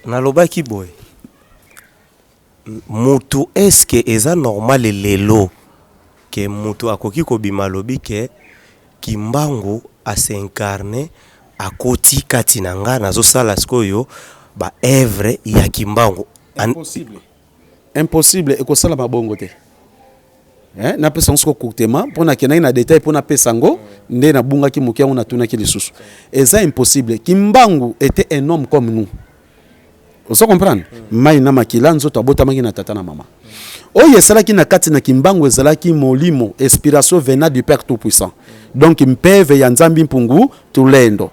na lobaki boy mutu eske eza normal lelo ke mutu akoki kobima lobi ke kimbangu asencarne akoti kati na nga nazosala sikoyo ba œuvre ya kimbangu impossible ekosala mabongo te na pesa nsoko kutema pona kenai na détail pona pesa ngo nde na bunga ki mukiango na tuna ki lisusu eza impossible kimbangu était un homme comme nous. Vous comprenez? Mai na makila nzoto abotamaki na tata na mama. Oye esalaki na kati na kimbangu ezalaki molimo inspiration venant du Père Tout-Puissant. Donc mpeve ya nzambi mpungu tulendo.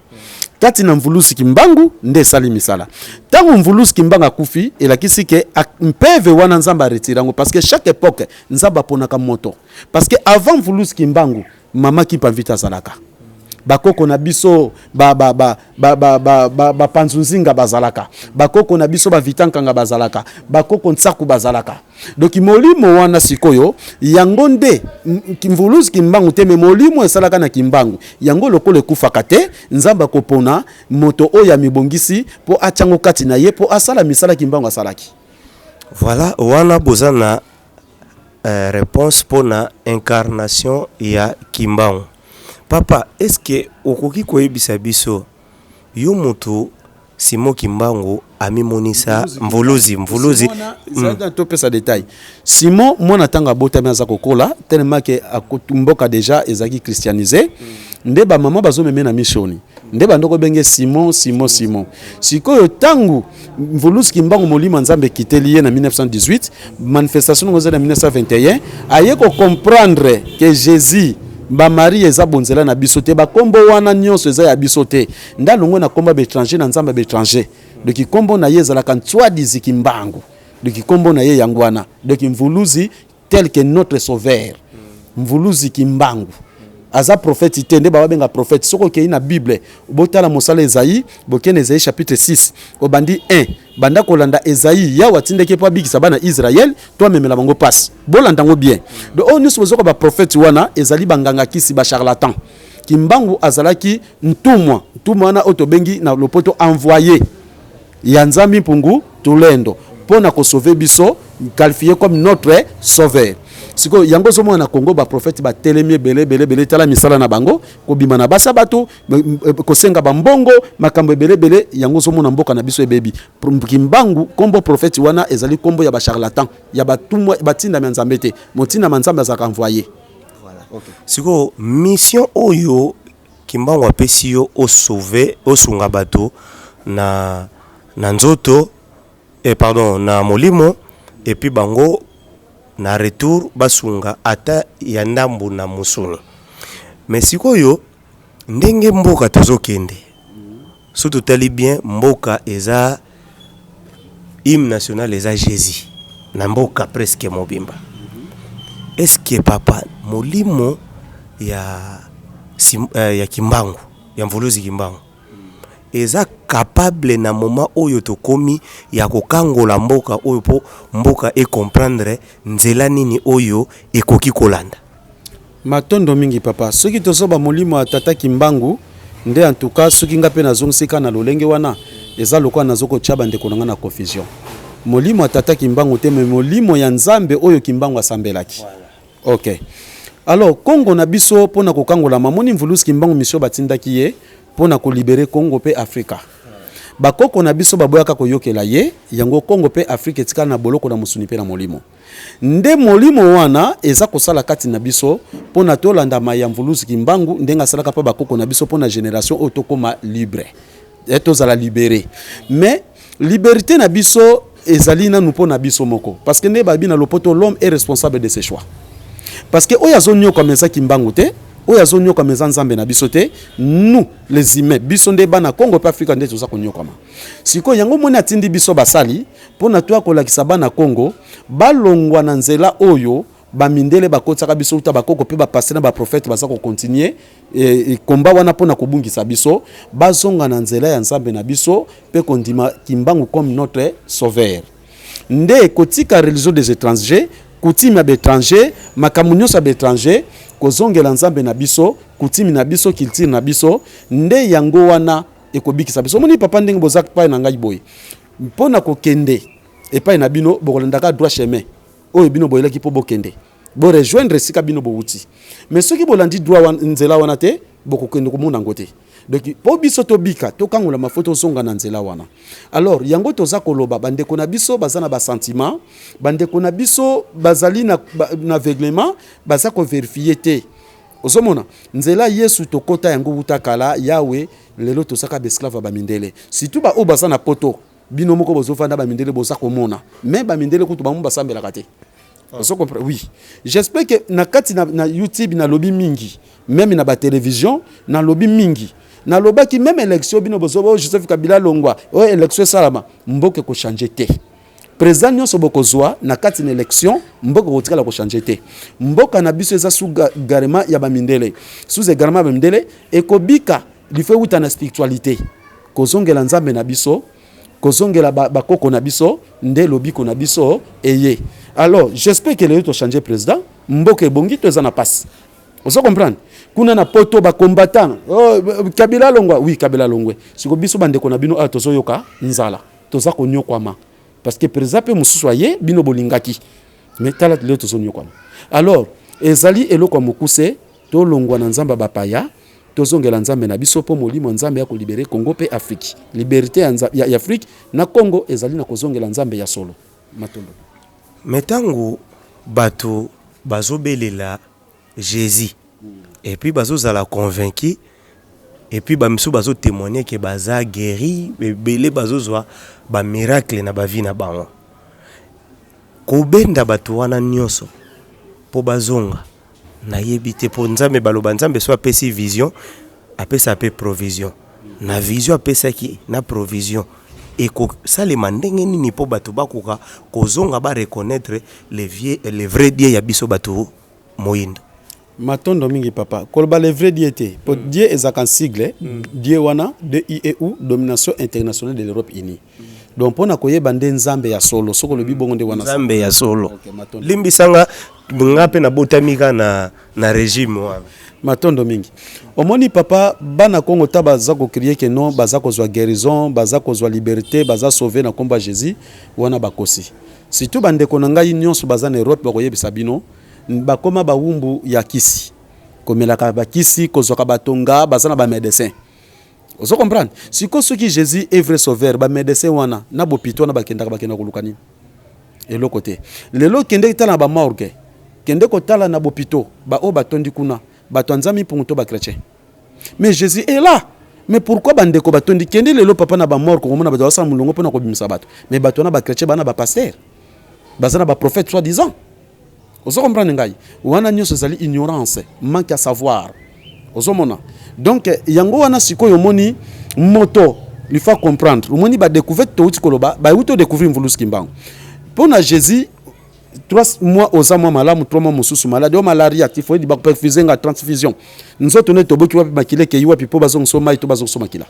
Kati na mvulusi kimbangu nde sali misala. Tango mvulusi kimbangu akufi elakisi ke mpeve wana nzamba retirango parce que chaque époque nzamba ponaka moto. Parce que avant mvulusi kimbangu mama ki pavita zalaka. Bakoko na biso panzunzinga bazalaka bakoko na biso bavitankanga bazalaka bakoko ntsaku bazalaka donc molimo wana sikoyo yango nde kimvuluzi kimbangu te me molimo esalaka na kimbangu yango lokole kufaka te nzamba kopona moto oya mibongisi po achango kati na ye po asala misala kimbangu asalaki. Voilà wana bozana réponse pona incarnation ya kimbangu. Papa, est-ce que okoki koyebisa biso yo moto Simon Kimbangu amimonisa mvuluzi ça to pesa détail Simon mona tanga botami azako kola tellement que akotumboka déjà ezaki christianisé nde ba mama bazomeme na misioni nde bandoko benge Simon sikoyo tangu mvuluzi Kimbangu molima nzambe kiteli na 1918 manifestation ngoza na 1921 aye ko comprendre que Jésus ba mari eza bonzela na biso te ba kombo wana nyonso eza ya biso te nda longo na komba ba étranger na nzamba ba étranger donc kombo na ye ezala kan tswadi zikimbangu donc kombo na ye yangwana donc mvuluzi tel que notre sauveur mvuluzi kimbangu aza prophète te nde ba benga prophète soko ke na Bible botala mosala Esaïe bokene Esaïe chapitre 6 obandi 1 banda kolanda Esaïe ya watindeke pa bikisa bana Israël toi memela bango passe bolandango bien de on nous soko ba prophète wana ezali banganga kisi ba charlatan kimbangu azalaki ntumwa na otobengi na lopoto envoyé ya nzambi mpungu tulendo pona ko sauver biso qualifié comme notre sauveur. Siko yango somo na Congo ba prophète ba telemi belé tala misala na bango ko bima na basa bato ko senga ba mbongo makambo belé yango somo na mboka na biso ebebi kimbangu kombo prophète wana ezali kombo ya ba charlatan ya batumwa batinda nzambe te motinda nzambe azaka envoyer. Voilà. Okay. Siko mission oyo kimbangu apesi yo o sauver o sunga bato na nzoto na molimo et puis bango na retour basunga ata ya ndambu na musuni. Mais sikoyo ndenge mboka tozokende so totali bien mboka eza hymne national eza Jésus na mboka presque mobimba. Est-ce que papa molimo ya kimbangu ya mvuluzi kimbangu eza capable na moment oyo tokomi ya kokangola mboka oyo po mboka e comprendre nzela nini oyo ekoki kolanda? Matondo mingi papa soki tozoba molimo atata kimbangu nde en tout cas soki ngape na zongusika na lolenge wana eza lokwa nazoko tshaba ndeko nanga na confusion molimo atata kimbangu te me molimo ya nzambe oyo kimbangu asambelaki. Voilà. OK. Alors Congo na biso pona kokangola mamoni mvuluzi kimbangu mission batindaki ye pona ko libérer Congo pe Afrika. Bakoko na biso baboyaka koyokela ye yango Congo pe Afrika etika na boloko na musuni pe na molimo. Nde molimo wana eza kosala kati na biso pona tolanda maya mvuluzi kimbangu ndenga salaka pa bakoko na biso pona génération otokoma libre. Eto zala libéré. Mais liberté na biso ezali na nupo na biso moko parce que ne babi na lopoto l'homme est responsable de ses choix. Parce que oyazo nyoka meza kimbangu te oyazo nyoka meza nzambe na biso te nous les humains biso nde bana Congo pe Afrika nde toza konyoka ma siko yango moni atindi biso basali pona to akolakisa bana Congo balongwa na nzela oyo bamindele bakotaka biso uta bakoko pe bapasteur na ba prophète baza ko continuer komba wana pona kobungisa biso bazonga na nzela ya nzambe na biso pe kondima kimbangu comme notre sauveur nde kotika religion des étrangers coutume ya étranger makamunyo sa étranger kozongela nzambe na biso coutume na biso culture na biso nde yango wana ekobikisa biso moni papa ndenge bozak pa na ngai boy mpona kokende epai na bino bokolandaka droit chemin oyo bino boyelaki po bokende bo rejoindre sika bino bowuti mais soki bolandi droit nzela wana te bokokende komona ngote donc po biso to bika to kangola mafoto zonga na nzela wana alors yango toza koloba bandeko na biso bazana ba sentiment bandeko na biso bazali na aveuglement baza ko vérifier te ozomona nzela Yesu tokota yango utakala yawe lelo tosaka besclave ba mindele surtout ba o bazana poto bino moko bozofanda ba mindele boza komona mais ba mindele kutu ba mumba sambela kate. Oui, j'espère que na kati na YouTube na lobby mingi même na ba télévision na lobby mingi na loba ki même élection bino bozobo Joseph Kabila longwa o élection salama mboke ko changer te président nyonso bokozwa na kati na élection mboke ko tikala ko changer te mboka na biso eza sous garema ya ba mindele sous garema ba mindele e kobika li fait uta na spiritualité kozongela nzambe na biso kozongela bakoko na biso nde lobiko na biso eye. Alors j'espère que les to changer président mboke bongi to eza na passe. Vous comprenez? Kuna na poto ba combattant Kabila longwa oui Kabila longwe siko biso bandeko na bino tozo yoka nzala toza ko nyokwama parce que président pe mususoye bino bolingaki mais tala le tozo nyokwama. Alors ezali eloko mokuse to longwa na nzamba bapaya tozongela nzambe na biso po molimo nzambe ya ko libérer Congo pe Afrique liberté ya Afrique na Congo ezali na kozongela nzambe ya solo matondo metangu bato bazobelela Jésus et puis bazozala convaincu et puis bamisu bazo témoigner que baza guéri belé bazozwa ba miracle na ba vie na bango kobenda bato wana nyonso po bazonga nayebi te po nzambe baloba nzambe so apesi vision apesa pe provision na vision apesaki na provision ekosalema ndenge nini po bato bakoka kozonga ba reconnaître les vrais dieux ya biso bato moyindo. Matondo mingi papa koloba le vrai dieu te po dieu ezaka sigle dieu wana DIEU domination internationale de l'Europe unie. Donc pona koyeba nde nzambe ya solo soko lobi bongo nde wana nzambe ya solo limbisanga ngape na botamika na régime wana matondo mingi omoni papa bana Kongo ta baza ko crier que non baza ko zwa guérison baza ko zwa liberté baza sauver na komba Jésus wana bakosi surtout bande ko ngai nyonso baza na Europe bakoyebisa bino bakoma bawumbu ya kisi komelaka bakisi kozwaka batonga baza na ba médecin. Vous comprenez? Si ce qui Jésus est vrai sauveur, ba médecin wana na bopito na bakenda kolukani. Et l'autre côté, le lot kende tala ba morgue, kende ko tala na bopito, ba o batondi kuna, batonzami pour to ba chrétien. Mais Jésus est là. Mais pourquoi bande ko batondi kende le lot papa na ba morgue ko mona ba sa mulongo pona ko bimisa bato. Mais bato na ba chrétien bana ba pasteur. Bazana ba prophète soi-disant. Vous comprenez ngai? Wana nyoso zali ignorance, manque à savoir. Ozomona. Donc yango wana sikoyo moni moto il faut comprendre. Moni ba découverte to utikoloba ba uto découvrir mvulusi kimbango. Pona Jésus 3 mois aux mois malamu 3 mois mususu malade o malaria tifo di ba perfuser nga transfusion. Nzoto ne toboki wapi makile ke yiwa pipo bazong soma ito bazong soma kila.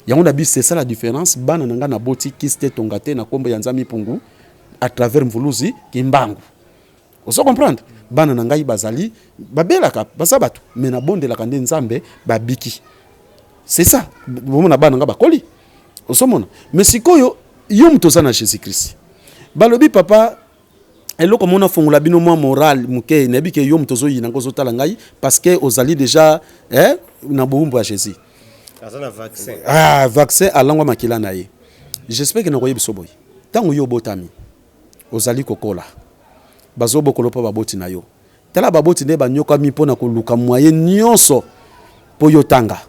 Yango na bi c'est ça la différence bana nanga na boti kiste tongate na kombo ya nzami pungu à travers mvulusi kimbango. Vous comprenez? Bana nangai bazali babelaka basabatu mais na bonde la kande nzambe babiki. C'est ça. Bomona bana nga bakoli. Osomona. Mais sikoyo yo mtoza na Jésus Christ. Balobi papa eloko mona fongula bino mo moral muke nebi ke yo mtozo yina ngozo tala ngai parce que ozali déjà na bombo ya Jésus. Azana vaccin. Ah vaccin alangwa makila na ye. J'espère que na koyebi soboy. Tango yo botami ozali kokola. Bazobo kolopa baboti na yo. Tala baboti nde banyoka mi pona koluka moyen nyonso po yo tanga.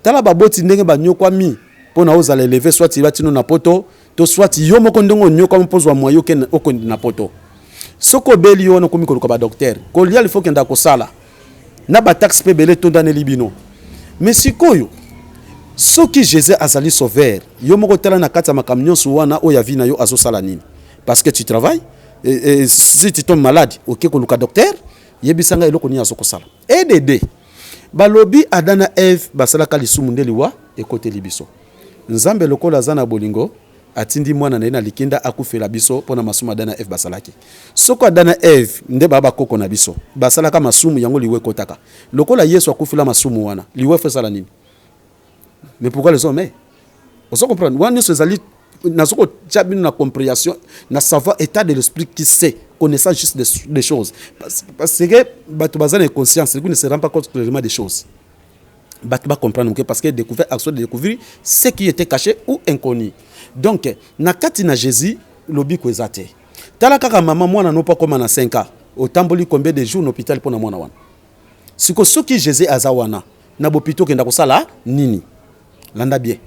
Tala baboti ndenge banyoka mi pona ozala lever soit ibatino na poto to soit yo moko ndongo nyoka mpozwa moyo ken okondi na poto. Soko beli yo na komi koluka ba docteur. Kolia il faut kenda ko sala. Na ba taxe pe belé to dane libino. Mais sikoyo soki Jésus azali sauveur, yo moko tala na kata makamnyo suwana o ya vina yo azo sala nini? Parce que tu travailles. Et si tu tombes malade, ok, koluka docteur, yebisanga eloko ni azoko sala. EDD. Balobi Adana Eve basala kalisumu ndeliwa ekote libiso. Nzambe lokola zana bolingo atindi mwana na likinda akufela biso pona masumu Adana Eve basalaki. Soko Adana Eve nde baba koko na biso. Basalaka masumu yango liwe kotaka. Lokola Yesu akufela masumu wana, liwe fe sala nini? Mais pourquoi les hommes? On se comprend. Wana se zali na soko tchabine na compréhension na savoir état de l'esprit qui sait connaissant juste des choses parce que bato bazana conscience ne se rend pas compte clairement des choses bato ba comprendre parce que découvert action de découvrir ce qui était caché ou inconnu. Donc na kati na Jésus lobi ko ezate tala kaka maman mwana no pas comme na 5 ans au tamboli combien de jours l'hôpital pour na mwana wana siko soki Jésus azawana na bopito kenda ko sala nini landa bien.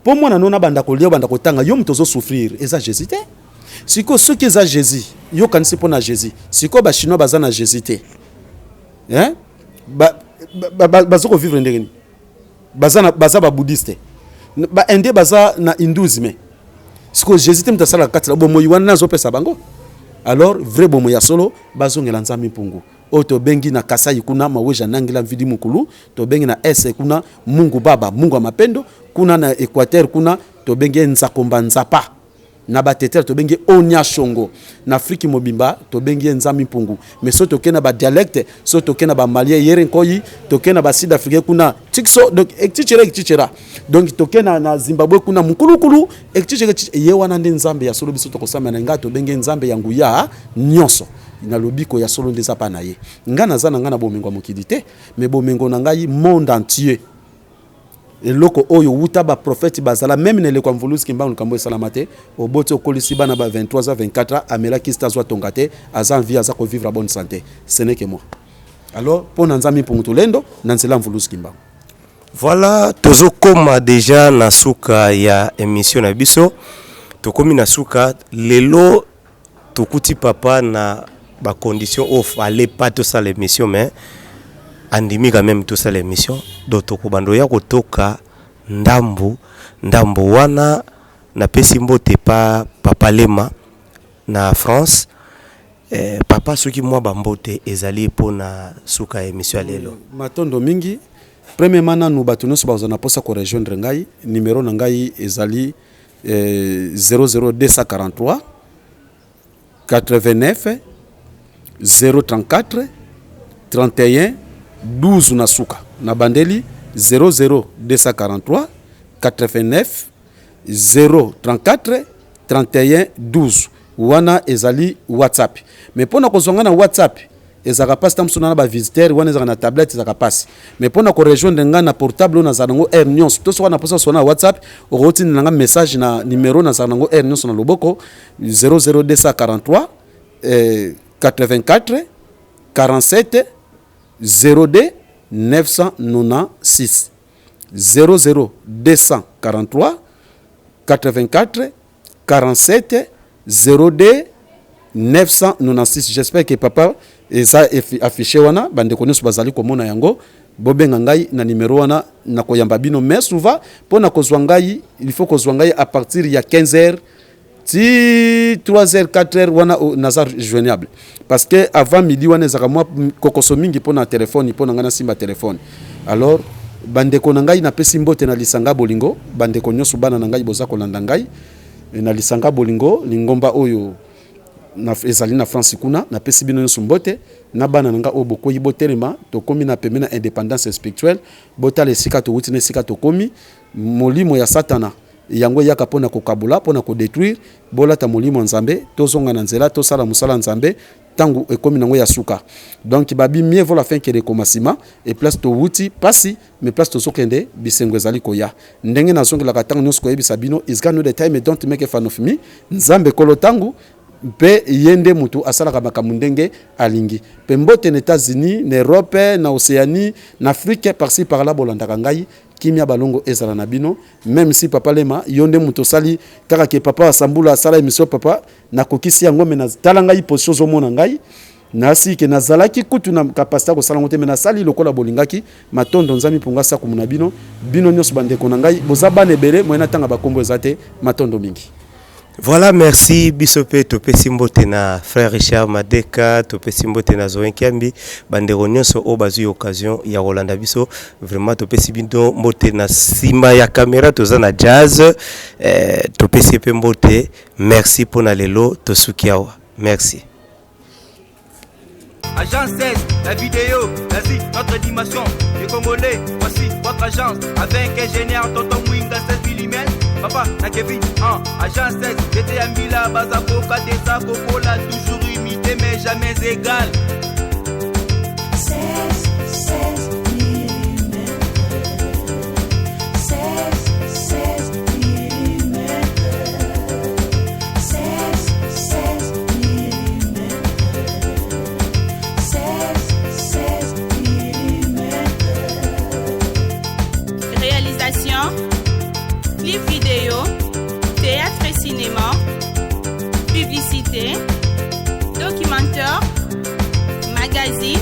Pour moi, non banda ko lia banda ko tanga yo mtozo souffrir eza Jésus te. Siko ceux qui eza Jésus, yo kanisi pona Jésus. Siko ba chinois bazana Jésus te. Hein? Bazoko vivre ndengeni. Bazana ba bouddhiste. Ba indé baza na hindouisme. Siko Jésus te mtasala katila bo moyi wana zo pesa bango. Alors vrai bomo ya solo bazongela nzambi pungu. Oto bengi na Kasai kuna maweja nangila mvidi mukulu, to bengi na ese kuna Mungu Baba, Mungu wa mapendo, kuna na Equateur kuna to bengi nzakomba nzapa. Na bateter to bengi onya shongo. Na Afriki mobimba to bengi nzami pungu. Mais so to kena ba dialecte, so to kena ba malien yeren koyi, to kena ba sud africain kuna tikso donc ektichera. Donc to kena na Zimbabwe kuna mukulu ektichera ye wana ndi nzambe ya solo biso to kosama na ngato bengi nzambe yangu ya nyonso. Na lobiko ya solo ndeza pa na ye ngana zana ngana bomengo mokili te mais bomengo na ngai monde entier eloko oyo wuta ba prophète bazala même ne le kwa mvulusi kimbango kambo salamate obote okolisi bana ba 23 à 24 amela kista zwa tongate aza envie aza ko vivre à bonne santé ce n'est que moi alors pona nzami pungutulendo na nzela mvulusi kimbango. Voilà tozo koma déjà na suka ya émission na biso tokomi na suka lelo tokuti papa na ba condition off aller pas tout ça l'émission mais andimi quand même tout ça l'émission doto ko bando ya kotoka ndambo wana na pesi mbote pa papa Lema na France papa soki mwa bambote ezali pona suka émission lelo matondo mingi premièrement nanu bato nyonso bazana posa ko rejoindre ngai numéro na ngai ezali 00243 89 034 31 12 na suka na bandeli 00243 89 034 31 12 wana ezali WhatsApp mais pona kozonga na WhatsApp ezaka passe tamsona na ba visiteur wana ezaka na tablette ezaka passe mais pona ko rejoindre nga na portable na zanango air nyonso to so na posa sona WhatsApp oroti na nga message na numéro na zanango air nyonso na loboko 00243 84 47 02 996 00243 84 47 02 996. J'espère que papa eza affiché wana bande konusu bazali komona yango bobenga ngai na numéro wana na koyamba bino mais souvent pona kozwa ngai il faut kozwa ngai à partir ya 15h ti 3h 4h wana nazar joignable parce que avant midi wana ezaka moi kokoso mingi pona téléphone pona ngana simba téléphone alors bande ko ngai na pesi mbote na lisanga bolingo bande ko nyosu bana na ngai boza kolanda ngai na lisanga bolingo lingomba oyo na ezali na France kuna na pesi bino nyosu mbote na bana nga o bokoyi botelema to komi na pemena indépendance spirituelle bota le sika to wuti ne sika to komi molimo ya satana yango yaka pona kokabula pona ko détruire bolata molimo nzambe tozonga na nzela to sala musala nzambe tangu ekomi nango ya suka donc babi mieux vaut la fin que le commencement et place to wuti pasi mais place to sokende bisengo ezali koya ndenge na zonga la katanga nyonso ko yebisa bino is gonna the time don't make a fan of me nzambe kolo tangu pe yende mutu asalaka makambo ndenge alingi pe mbote na États-Unis na Europe na Océanie na Afrique par-ci par-là bolandaka ngai kimia balongo ezala na bino même si papa Lema yonde mutu sali kaka ke papa asambula sala émission papa na kokisi yango mena tala ngai position zo mona ngai nasi ke nazalaki kutu na capacité ko sala ngote mena sali lokola bolingaki matondo nzami punga sa kumuna bino nyos bande ko na ngai bozabane bere moyena tanga bakombo ezate matondo mingi. Voilà, merci Bisope Topé Simbote na frère Richard Madeka, Topé Simbote na Zoen Kiambi, bandero nyonso o bazu occasion ya Rolanda Biso, vraiment Topé Simbote na Simba ya caméra toza na jazz, Topé Simbote, merci pour na lelo tosukiawa. Merci. Agence 16, la vidéo, vas-y, notre dimension, les Congolais, voici votre agence, avec ingénieur Tonton Winga 16 mm, papa, na Kevin, agence 16, j'étais à Mila, Bazakoka, Tessa, Cocola, toujours imité, mais jamais égal. 16 mm. 16 mm. 16 mm. 16 mm. Réalisation, clip vidéo, théâtre et cinéma, publicité, documentaire, magazine,